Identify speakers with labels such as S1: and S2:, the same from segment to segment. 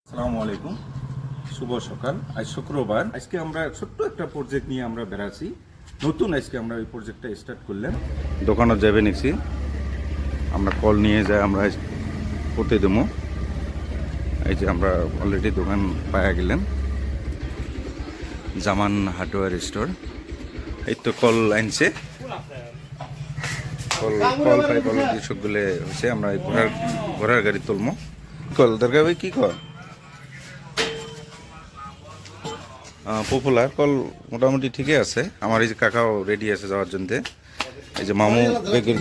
S1: আসসালামু আলাইকুম, শুভ সকাল। আজ শুক্রবার। আজকে আমরা ছোট্ট একটা প্রজেক্ট নিয়ে আমরা বেড়াচ্ছি। নতুন আজকে আমরা এই প্রজেক্টটা স্টার্ট করলাম। দোকানে যাবে নিছি, আমরা কল নিয়ে যাই, আমরা করতে দেবো। এই যে আমরা অলরেডি দোকান পাওয়া গেলাম, জামান হার্ডওয়্যার স্টোর। এই তো কল আনছে, কল পাই কল কৃষকগুলো হচ্ছে। আমরা ঘোড়ার গাড়ি তুলবো। কল দরকার ভাই কি কল পপুলার কল মোটামুটি ঠিকই আছে। আমার এই যে কাকাও রেডি আছে যাওয়ার জন্য। এই যে মামু বেগের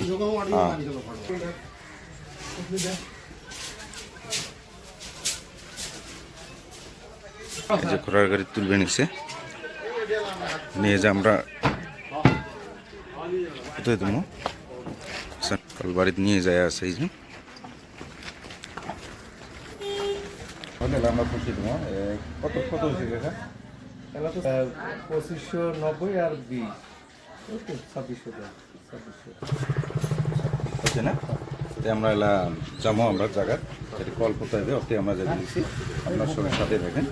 S1: এই যে ঘোড়ার গাড়ি তুলবে নিছে, নিয়ে যে আমরা কোথায় দেবো কল বাড়িতে নিয়ে যায় আছে। এই যে আমরা খুশি দেবো। কত কত হয়েছে কাকা?
S2: 2590 আর 20 2600
S1: হচ্ছে না? তাই আমরা এলা যাবো, আমরা জায়গার কল কোথায় হবে ওতে আমরা যাই দিয়েছি। আপনার সঙ্গে সাথে থাকেন।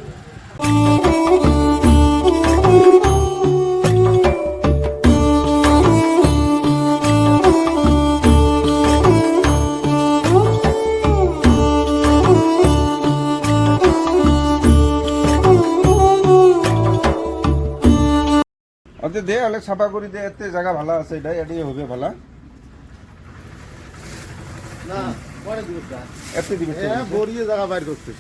S1: দে অনেক ছাপা করি দে, এতে জায়গা ভালো আছে, এটাই হবে ভালো।
S2: না পরে দিবে
S1: এতে দিবে
S2: বড়িয়ে জায়গা বাইর করতে।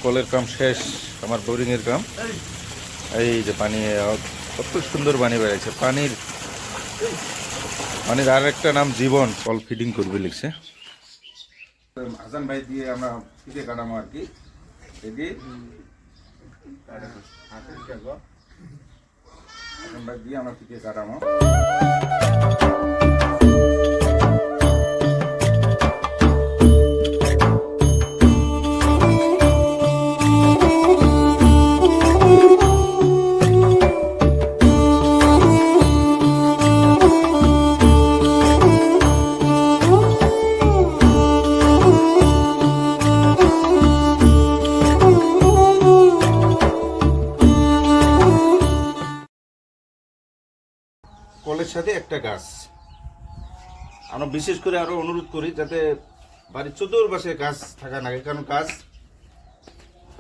S1: কলের কাম শেষ, আমার বোরিং এর কাম। এই যে পানি কত সুন্দর পানি বেড়েছে। পানির আর একটা নাম জীবন। কল ফিডিং করবে লিখছে হাসান ভাই দিয়ে আমরা ফিটে কাটামো আর কি। হাসান ভাই দিয়ে আমরা ফিটে কাটামো। কলের সাথে একটা গাছ আমরা বিশেষ করে আরো অনুরোধ করি যাতে বাড়ির চতুর্পাশে গাছ থাকা লাগে, কারণ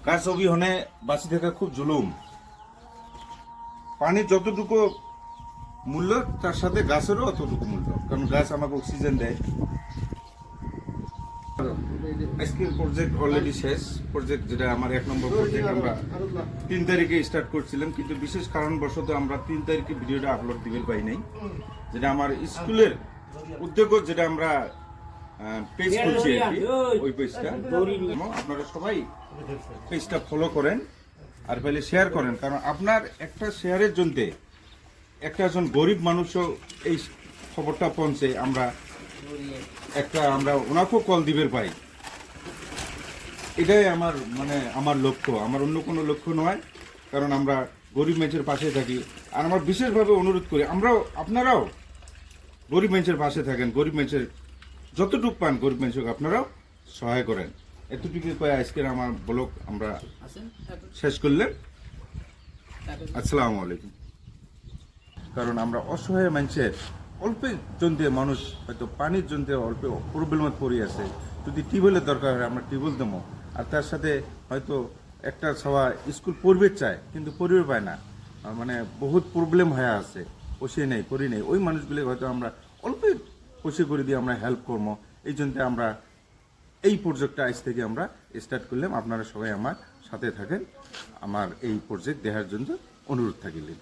S1: গাছ অবিহনে বাঁচি থাকা খুব জুলুম। পানির যতটুকু মূল্য তার সাথে গাছেরও অতটুকু মূল্য, কারণ গাছ আমাকে অক্সিজেন দেয়। আজকের প্রজেক্ট অলরেডি শেষ। প্রজেক্ট যেটা আমার 1 নম্বর প্রজেক্ট, আমরা 3 তারিখে স্টার্ট করছিলাম, কিন্তু বিশেষ কারণবশত আমরা 3 তারিখে ভিডিওটা আপলোড দিতে পারি নাই। যেটা আমার স্কুলের উদ্যোগ, যেটা আমরা পেজ করছি আর কি, ওই পেজটা আপনারা সবাই পেজটা ফলো করেন আর পাইলে শেয়ার করেন, কারণ আপনার একটা শেয়ারের জন্য একজন গরিব মানুষও এই খবরটা পৌঁছে। আমরা ওনাকেও কল দিবের পাই। এটাই আমার লক্ষ্য, আমার অন্য কোনো লক্ষ্য নয়, কারণ আমরা গরিব মানুষের পাশে থাকি। আর আমার বিশেষভাবে অনুরোধ করি আপনারাও গরিব মানুষের পাশে থাকেন, গরিব মানুষের যতটুকু পান গরিব মানুষকে আপনারাও সহায় করেন। এতটুকু কয়ে আজকের আমার ব্লগ আমরা শেষ করলেন। আসসালামু আলাইকুম। কারণ আমরা অসহায় মানুষের অল্প জন্য মানুষ হয়তো পানির জন্য অল্প প্রবলেমে পড়ে আছে, যদি টিউবওয়েলের দরকার হয় আমরা টিউবওয়েল দেবো। আর তার সাথে হয়তো একটা সবাই স্কুল পড়বে চায় কিন্তু পড়বে পায় না, বহুত প্রবলেম হয়ে আছে, বসে নেই করি নেই, ওই মানুষগুলো হয়তো আমরা অল্প পয়সা করে দিয়ে আমরা হেল্প করবো, এই জন্য আমরা এই প্রজেক্টটা আজ থেকে আমরা স্টার্ট করলাম। আপনারা সবাই আমার সাথে থাকেন, আমার এই প্রজেক্ট দেখার জন্য অনুরোধ থাকিলেন।